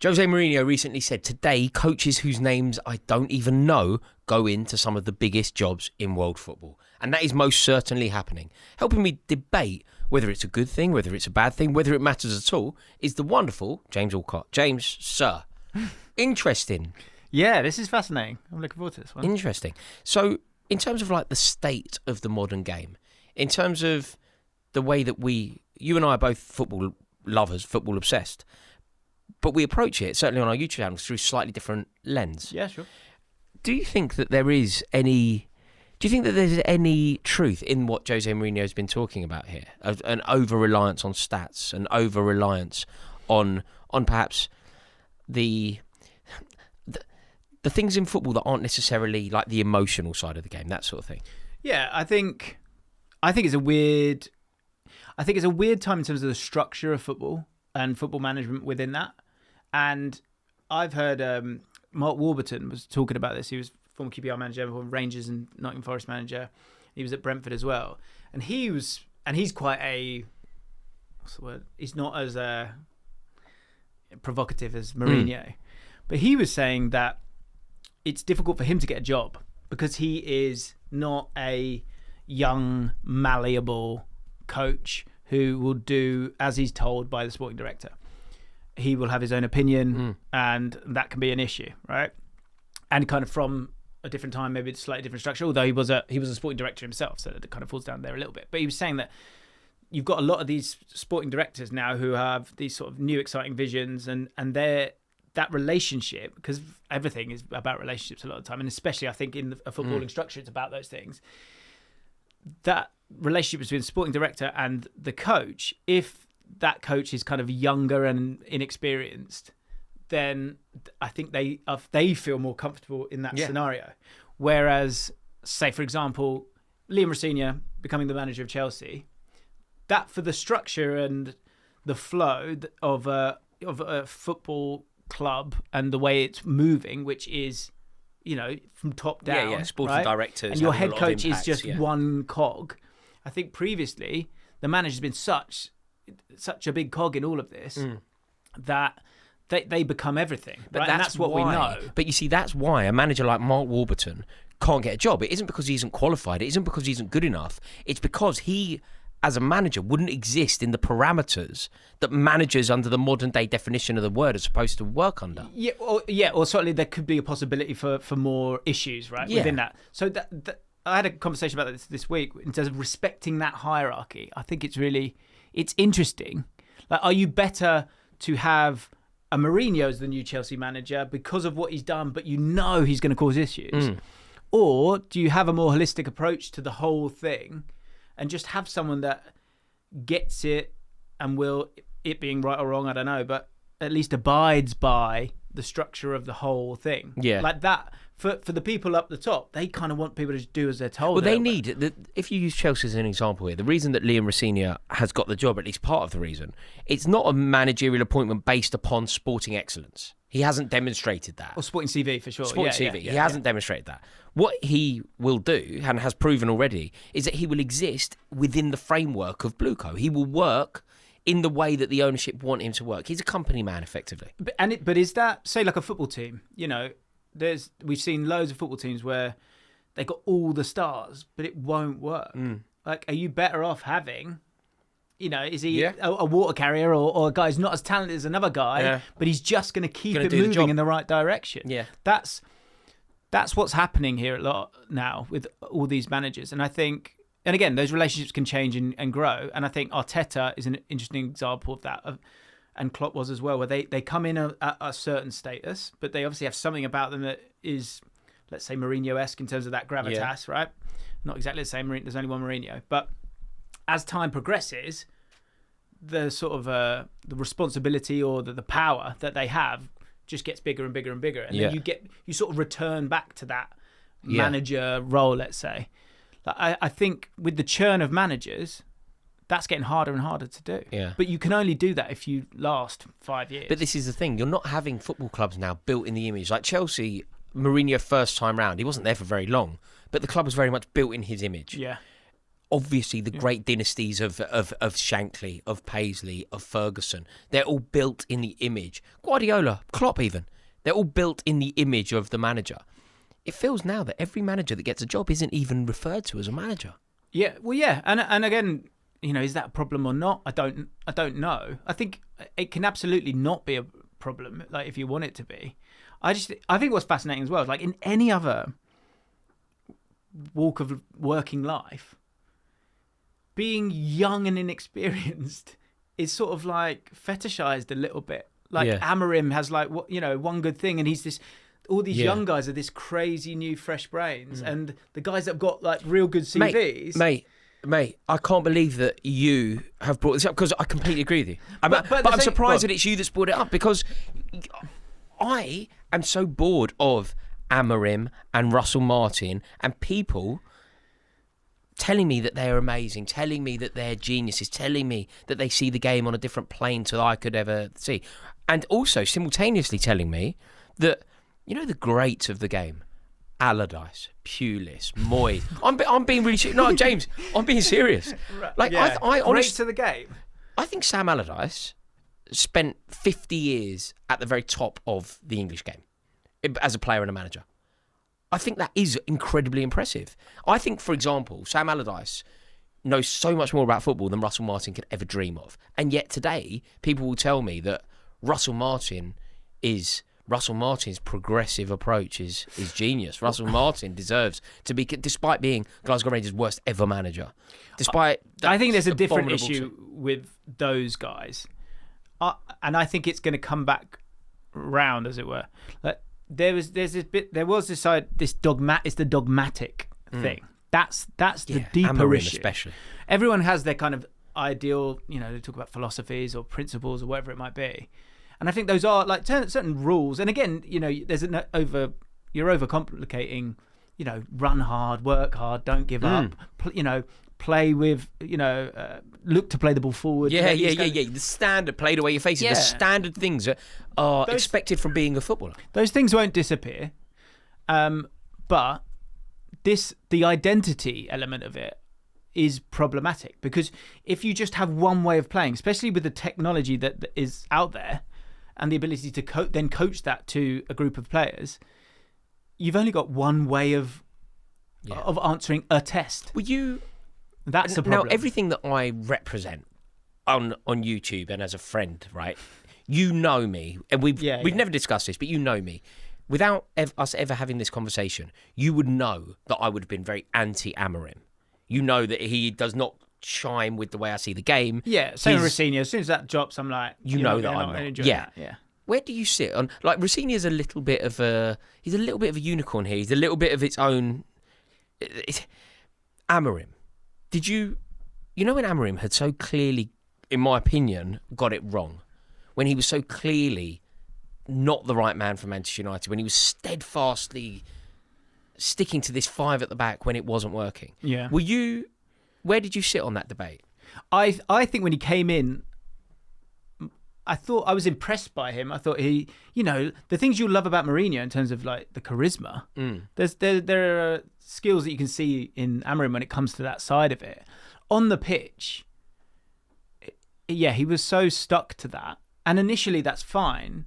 Jose Mourinho recently said today coaches whose names I don't even know go into some of the biggest jobs in world football. And that is most certainly happening. Helping me debate whether it's a good thing, whether it's a bad thing, whether it matters at all, is the wonderful James Allcott. James, sir. Interesting. Yeah, this is fascinating. I'm looking forward to this one. Interesting. So, in terms of like the state of the modern game, in terms of the way that you and I are both football lovers, football obsessed, but we approach it, certainly on our YouTube channels, through slightly different lens. Yeah, sure. Do you think that there's any truth in what Jose Mourinho has been talking about here? An over-reliance on stats, an over-reliance on perhaps the things in football that aren't necessarily like the emotional side of the game, that sort of thing? Yeah, I think it's a weird time in terms of the structure of football and football management within that. And I've heard Mark Warburton was talking about this. He was former QPR manager, Rangers and Nottingham Forest manager. He was at Brentford as well. And he's quite a, what's the word? He's not as provocative as Mourinho. But he was saying that it's difficult for him to get a job because he is not a young, malleable coach who will do as he's told by the sporting director. He will have his own opinion, and that can be an issue, right? And kind of from a different time, maybe it's a slightly different structure, although he was a sporting director himself, so it kind of falls down there a little bit. But he was saying that you've got a lot of these sporting directors now who have these sort of new exciting visions, and that relationship, because everything is about relationships a lot of the time, and especially I think in a footballing structure, it's about those things. That relationship between the sporting director and the coach, if that coach is kind of younger and inexperienced, then I think they feel more comfortable in that scenario. Whereas, say for example, Liam Rosenior becoming the manager of Chelsea, that for the structure and the flow of a football club and the way it's moving, which is, from top down, sporting directors, and your head coach is just one cog. I think previously the manager's been such a big cog in all of this that they become everything. But right? That's what we know. But you see, that's why a manager like Mark Warburton can't get a job. It isn't because he isn't qualified. It isn't because he isn't good enough. It's because he, as a manager, wouldn't exist in the parameters that managers under the modern day definition of the word are supposed to work under. Or certainly there could be a possibility for more issues, right, within that. So I had a conversation about this week in terms of respecting that hierarchy. I think it's interesting. Like, are you better to have a Mourinho as the new Chelsea manager because of what he's done, but he's going to cause issues? Or do you have a more holistic approach to the whole thing and just have someone that gets it and will, it being right or wrong, I don't know, but at least abides by the structure of the whole thing? Yeah. Like that, for the people up the top, they kind of want people to do as they're told. Well, they need, if you use Chelsea as an example here, the reason that Liam Rosenior has got the job, at least part of the reason, it's not a managerial appointment based upon sporting excellence. He hasn't demonstrated that. Or sporting CV, for sure. Sporting CV. He hasn't demonstrated that. What he will do, and has proven already, is that he will exist within the framework of Blueco. He will work in the way that the ownership want him to work. He's a company man, effectively. But is that, say, like a football team? We've seen loads of football teams where they got all the stars, but it won't work. Like, are you better off having, is he a water carrier or a guy who's not as talented as another guy, but he's just going to keep it moving in the right direction? Yeah, that's what's happening here a lot now with all these managers, and I think. And again, those relationships can change and grow. And I think Arteta is an interesting example of that. And Klopp was as well, where they come in at a certain status, but they obviously have something about them that is, let's say, Mourinho-esque in terms of that gravitas, right? Not exactly the same. There's only one Mourinho. But as time progresses, the sort of the responsibility or the power that they have just gets bigger and bigger and bigger. And then you sort of return back to that manager role, let's say. I think with the churn of managers, that's getting harder and harder to do. Yeah. But you can only do that if you last 5 years. But this is the thing. You're not having football clubs now built in the image. Like Chelsea, Mourinho first time round, he wasn't there for very long, but the club was very much built in his image. Yeah. obviously the great dynasties of Shankly, of Paisley, of Ferguson. They're all built in the image. Guardiola, Klopp even. They're all built in the image of the manager. It feels now that every manager that gets a job isn't even referred to as a manager. Yeah, well, yeah, and again, is that a problem or not? I don't know. I think it can absolutely not be a problem, like if you want it to be. I think what's fascinating as well is like in any other walk of working life, being young and inexperienced is sort of like fetishized a little bit. Like Amorim has like one good thing, and he's this. All these young guys are this crazy new fresh brains, and the guys that have got like real good CVs. Mate, I can't believe that you have brought this up because I completely agree with you. But I'm surprised that it's you that's brought it up because I am so bored of Amorim and Russell Martin and people telling me that they're amazing, telling me that they're geniuses, telling me that they see the game on a different plane to I could ever see. And also simultaneously telling me that, the greats of the game, Allardyce, Pulis, Moyes. I'm being really serious. No, James, I'm being serious. Like, I honestly, greats to the game. I think Sam Allardyce spent 50 years at the very top of the English game as a player and a manager. I think that is incredibly impressive. I think, for example, Sam Allardyce knows so much more about football than Russell Martin could ever dream of. And yet today, people will tell me that Russell Martin's progressive approach is genius. Russell Martin deserves to be, despite being Glasgow Rangers' worst ever manager. Despite that, I think there's a different issue with those guys. And I think it's going to come back round, as it were. Like, it's the dogmatic thing. That's the deeper Amorim issue. Especially. Everyone has their kind of ideal, they talk about philosophies or principles or whatever it might be. And I think those are like certain rules. And again, there's you're overcomplicating, run hard, work hard, don't give up, play with, look to play the ball forward. Yeah. The standard, play the way you're facing. The standard things that are expected from being a footballer. Those things won't disappear. But the identity element of it is problematic because if you just have one way of playing, especially with the technology that is out there and the ability to then coach that to a group of players, you've only got one way of answering a test. That's the problem. Now, everything that I represent on YouTube and as a friend, right? You know me, and we've never discussed this, but you know me. Without us ever having this conversation, you would know that I would have been very anti-Amorim. You know that he does not chime with the way I see the game. Yeah, same with Rossini. As soon as that drops, I'm like, that I'm not. Yeah. Where do you sit on? Like, Rossini is a little bit of a unicorn here. He's a little bit of its own. Amorim. Did you when Amorim had so clearly, in my opinion, got it wrong, when he was so clearly not the right man for Manchester United, when he was steadfastly sticking to this 5 at the back when it wasn't working. Yeah. Where did you sit on that debate? I think when he came in, I thought I was impressed by him. I thought he, the things you love about Mourinho in terms of like the charisma. There are skills that you can see in Amorim when it comes to that side of it. On the pitch, he was so stuck to that. And initially that's fine.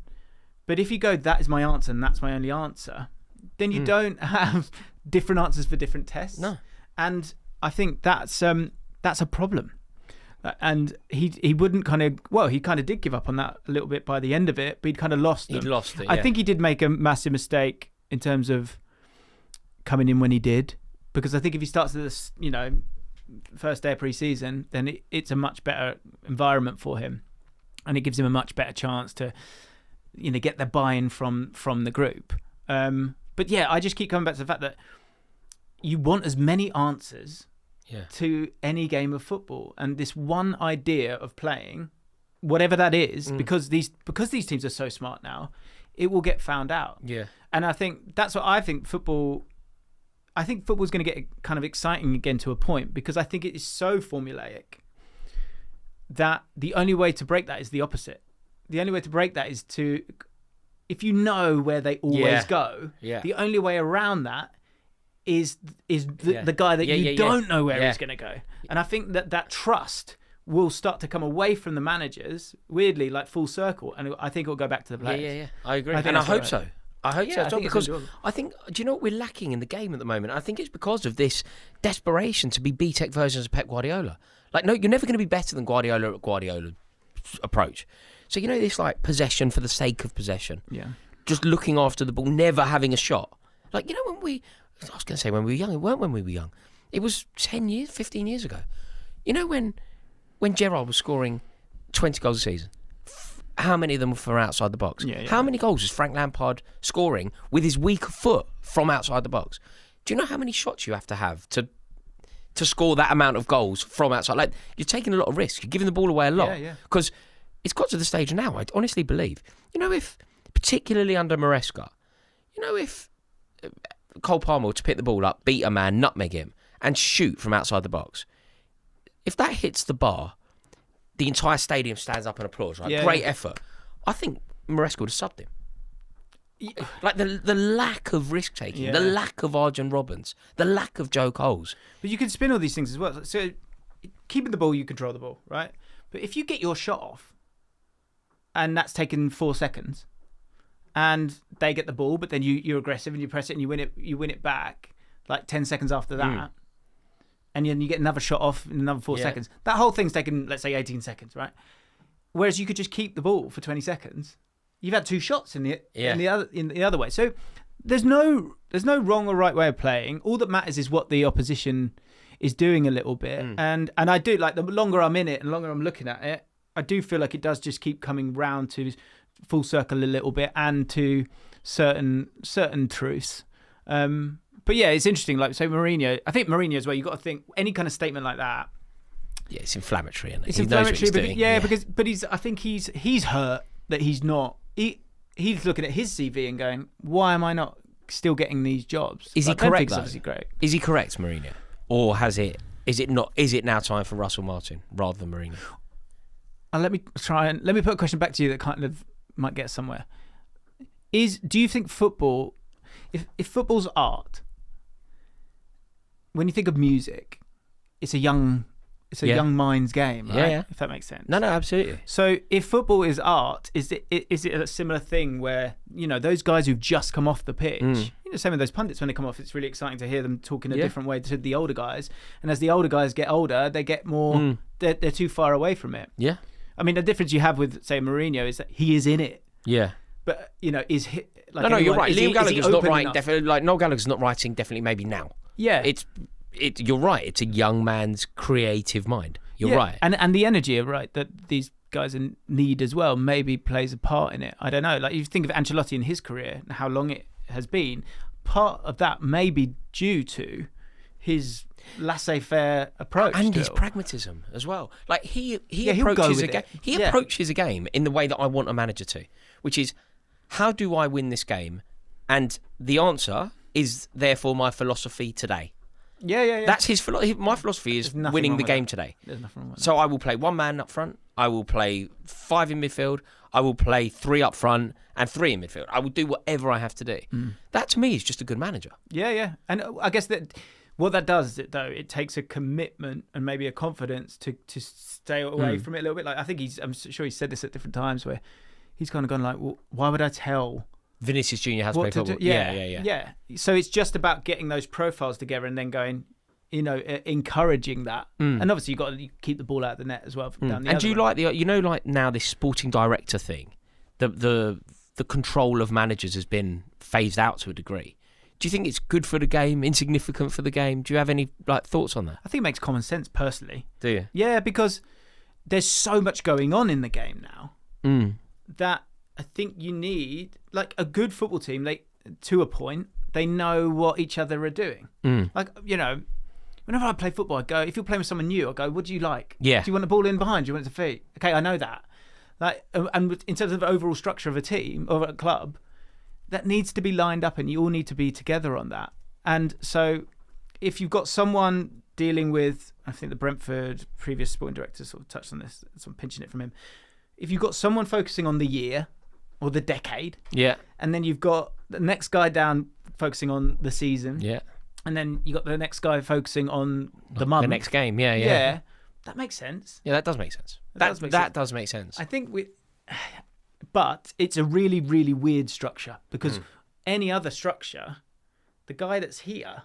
But if you go, that is my answer and that's my only answer, then you don't have different answers for different tests. No. And I think that's a problem. And he wouldn't he kind of did give up on that a little bit by the end of it, but he'd kind of lost them. He'd lost it, I think he did make a massive mistake in terms of coming in when he did, because I think if he starts at this, first day of pre-season, then it's a much better environment for him, and it gives him a much better chance to, get the buy-in from the group. But I just keep coming back to the fact that you want as many answers to any game of football, and this one idea of playing, whatever that is, because these teams are so smart now, it will get found out. Yeah, and I think that's what I think football. I think football's going to get kind of exciting again to a point, because I think it is so formulaic that the only way to break that is the opposite. The only way to break that is if you know where they always go, the only way around that is the guy that you don't know where he's going to go. And I think that trust will start to come away from the managers, weirdly, like full circle, and I think it will go back to the players. Yeah. I agree, and I hope so. I hope so, John, because I think, do you know what we're lacking in the game at the moment? I think it's because of this desperation to be BTEC versions of Pep Guardiola. Like, no, you're never going to be better than Guardiola at Guardiola approach. So, you know, this like possession for the sake of possession. Yeah. Just looking after the ball, never having a shot. Like, you know, I was going to say when we were young, it weren't when we were young. It was 10 years, 15 years ago. You know, when Gerrard was scoring 20 goals a season, how many of them were from outside the box? How many goals was Frank Lampard scoring with his weak foot from outside the box? Do you know how many shots you have to score that amount of goals from outside? Like, you're taking a lot of risk. You're giving the ball away a lot. Because it's got to the stage now, I honestly believe, you know, if, particularly under Maresca, you know, if Cole Palmer were to pick the ball up, beat a man, nutmeg him, and shoot from outside the box, if that hits the bar, the entire stadium stands up and applauds, right? Great effort. I think Maresca would have subbed him. Like the lack of risk taking, the lack of Arjen Robbins, the lack of Joe Coles. But you can spin all these things as well. So keeping the ball, you control the ball, right? But if you get your shot off, and that's taken 4 seconds, and they get the ball, but then you're aggressive and you press it and you win it back like 10 seconds after that. And then you get another shot off in another 4 seconds. That whole thing's taken, let's say, 18 seconds, right? Whereas you could just keep the ball for 20 seconds. You've had 2 shots in the other way. So there's no wrong or right way of playing. All that matters is what the opposition is doing a little bit. And I do, like, the longer I'm in it and the longer I'm looking at it, I do feel like it does just keep coming round to full circle a little bit and to certain truths. But yeah, it's interesting. Like, so Mourinho, I think Mourinho as well, you've got to think any kind of statement like that. Yeah, it's inflammatory, isn't it? It's inflammatory, because, I think he's hurt that he's not. He's looking at his CV and going, why am I not still getting these jobs? Is he correct? Obviously great. Is he correct, Mourinho, or is it not? Is it now time for Russell Martin rather than Mourinho? Let me put a question back to you that kind of might get somewhere. Do you think football, if football's art, when you think of music, it's a young mind's game, right? Yeah. If that makes sense. No, absolutely. So if football is art, is it a similar thing where, you know, those guys who've just come off the pitch, you know, same with those pundits when they come off, it's really exciting to hear them talk in a different way to the older guys. And as the older guys get older, they get more, they're too far away from it. Yeah. I mean, the difference you have with, say, Mourinho is that he is in it. Yeah. But, you know, is he... Like no, you're right. Liam Gallagher's not writing, definitely, like, Noel Gallagher's not writing, definitely, maybe now. Yeah. You're right. It's a young man's creative mind. You're right. And the energy, right, that these guys need as well maybe plays a part in it. I don't know. Like, you think of Ancelotti in his career and how long it has been. Part of that may be due to his laissez-faire approach and his pragmatism as well. Like, he approaches approaches a game in the way that I want a manager to, which is, how do I win this game? And the answer is therefore my philosophy today. Yeah. That's his philosophy. My philosophy is winning the game today. There's nothing wrong with that. So I will play 1 man up front. I will play 5 in midfield. I will play 3 up front and 3 in midfield. I will do whatever I have to do. That to me is just a good manager. Yeah. And I guess that what that does, though, it takes a commitment and maybe a confidence to stay away from it a little bit. Like, I think I'm sure he said this at different times where he's kind of gone like, well, why would I tell Vinicius Junior has to play football. Yeah. So it's just about getting those profiles together and then going, you know, encouraging that. And obviously you've got to keep the ball out of the net as well. Down the and do you like like now this sporting director thing, the control of managers has been phased out to a degree. Do you think it's good for the game, insignificant for the game? Do you have any thoughts on that? I think it makes common sense personally. Do you? Yeah, because there's so much going on in the game now that I think you need, like, a good football team. To a point, they know what each other are doing. Like, you know, whenever I play football, I go, if you're playing with someone new, I go, what do you like? Yeah. Do you want the ball in behind? Do you want it to feet? Okay, I know that. Like, and in terms of the overall structure of a team or a club, that needs to be lined up, and you all need to be together on that. And so, if you've got someone dealing with, I think the Brentford previous sporting director sort of touched on this, so I'm pinching it from him. If you've got someone focusing on the year or the decade, and then you've got the next guy down focusing on the season, and then you got the next guy focusing on the month. The next game, yeah. That makes sense. Yeah, that does make sense. That does make sense. I think but it's a really, really weird structure because any other structure, the guy that's here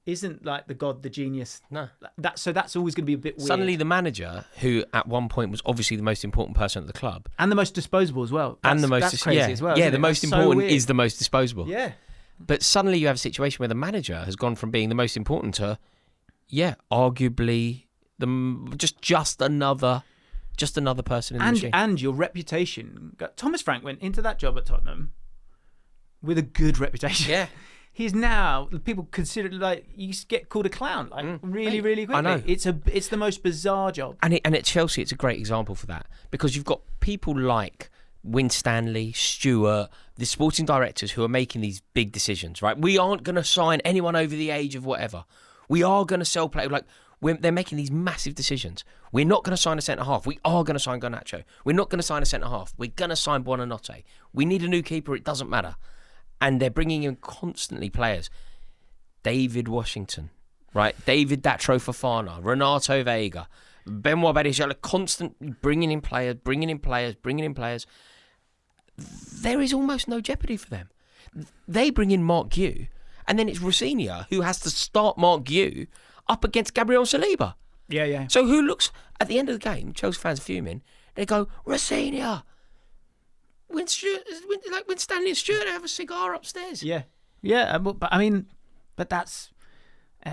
isn't like the god, the genius. No. So that's always going to be a bit weird. Suddenly the manager, who at one point was obviously the most important person at the club. And the most disposable as well. That's crazy as well. Yeah, the most important is the most disposable. Yeah. But suddenly you have a situation where the manager has gone from being the most important to, arguably just another person in the machine. And your reputation. Thomas Frank went into that job at Tottenham with a good reputation. Yeah. He's now, people consider like you get called a clown really quickly. I know. It's the most bizarre job. And at Chelsea, it's a great example for that because you've got people like Winstanley, Stewart, the sporting directors who are making these big decisions, right? We aren't going to sign anyone over the age of whatever. We are going to sell players. Like, they're making these massive decisions. We're not going to sign a centre-half. We are going to sign Garnacho. We're not going to sign a centre-half. We're going to sign Buonanotte. We need a new keeper. It doesn't matter. And they're bringing in constantly players. David Washington, right? David Datro Fofana, Renato Vega, Benoit Badiashile, constantly bringing in players. There is almost no jeopardy for them. They bring in Mark Gue, and then it's Rossignol who has to start Mark Gue up against Gabriel Saliba. Yeah. So who looks, at the end of the game, Chelsea fans are fuming, they go, Rossignol! When Stanley and Stewart have a cigar upstairs. Yeah, but that's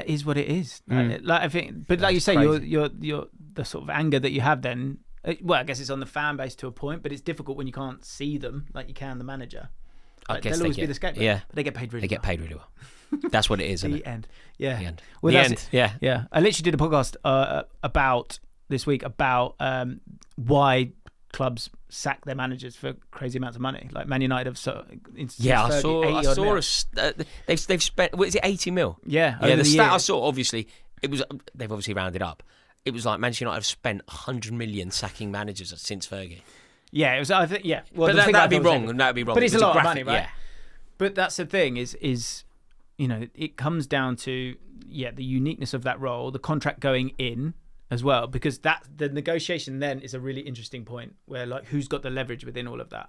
is what it is. I think, but like you say, you're the sort of anger that you have then. Well, I guess it's on the fan base to a point, but it's difficult when you can't see them like you can the manager. I guess they'll always be the scapegoat. Yeah, but they get paid really. They get paid really well. That's what it is. The isn't it? end. Yeah. The end. Well, the that's end. It. Yeah. I literally did a podcast about this week about why clubs sack their managers for crazy amounts of money. Like Man United have I saw they've spent, what is it, 80 mil? Yeah. The stat I saw, obviously, they've obviously rounded up. It was like Manchester United have spent 100 million sacking managers since Fergie. Yeah, it was. I think. Yeah, well, but that'd be wrong. That'd be wrong. But it's a lot of money, right? Yeah. But that's the thing is it comes down to the uniqueness of that role, the contract going in as well, because the negotiation then is a really interesting point where like who's got the leverage within all of that,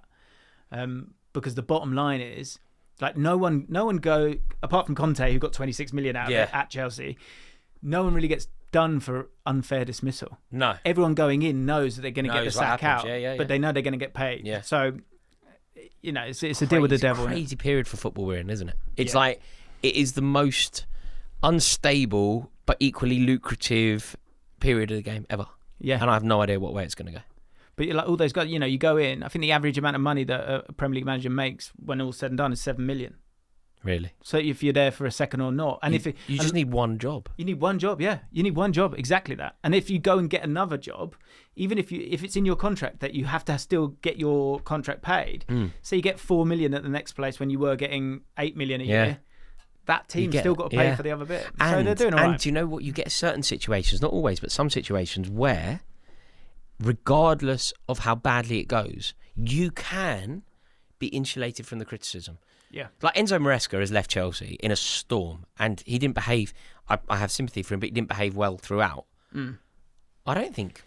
because the bottom line is like no one go apart from Conte who got 26 million out of it at Chelsea. No one really gets done for unfair dismissal. No. Everyone going in knows that they're going to get the sack out, but they know they're going to get paid. Yeah. So, it's a deal with the devil. Crazy period for football we're in, isn't it? It's like it is the most unstable but equally lucrative period of the game ever. Yeah. And I have no idea what way it's going to go. But like all those guys, you go in. I think the average amount of money that a Premier League manager makes when all's said and done is 7 million. Really? So if you're there for a second or not, and you just need one job. You need one job, yeah. You need one job, exactly that. And if you go and get another job, even if it's in your contract that you have to still get your contract paid, so you get 4 million at the next place when you were getting 8 million a year, that team's still got to pay for the other bit. So they're doing all right. And do you know what? You get certain situations, not always, but some situations where, regardless of how badly it goes, you can be insulated from the criticism. Yeah. Like Enzo Maresca has left Chelsea in a storm and he didn't behave. I have sympathy for him, but he didn't behave well throughout. I don't think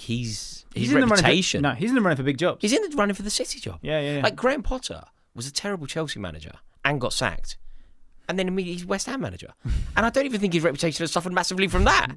his reputation. He's in the running for big jobs. He's in the running for the City job. Yeah. Like Graham Potter was a terrible Chelsea manager and got sacked. And then immediately he's West Ham manager. And I don't even think his reputation has suffered massively from that.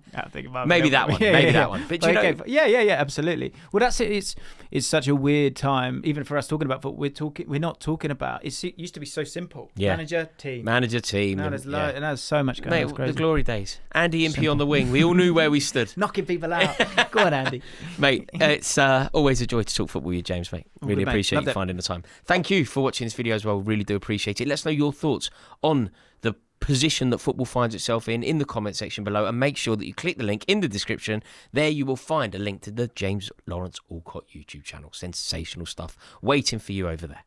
Maybe that one. That one. But absolutely. Well, that's it. It's such a weird time, even for us talking about football. We're not talking about. It used to be so simple. Yeah. Manager, team. Now there's so much going on. The glory days. Andy Impey on the wing. We all knew where we stood. Knocking people out. Go on, Andy. Mate, it's always a joy to talk football with you, James, mate. Really appreciate you finding the time. Thank you for watching this video as well. Really do appreciate it. Let us know your thoughts on the position that football finds itself in the comment section below, and make sure that you click the link in the description. There you will find a link to the James Lawrence Allcott YouTube channel. Sensational stuff waiting for you over there.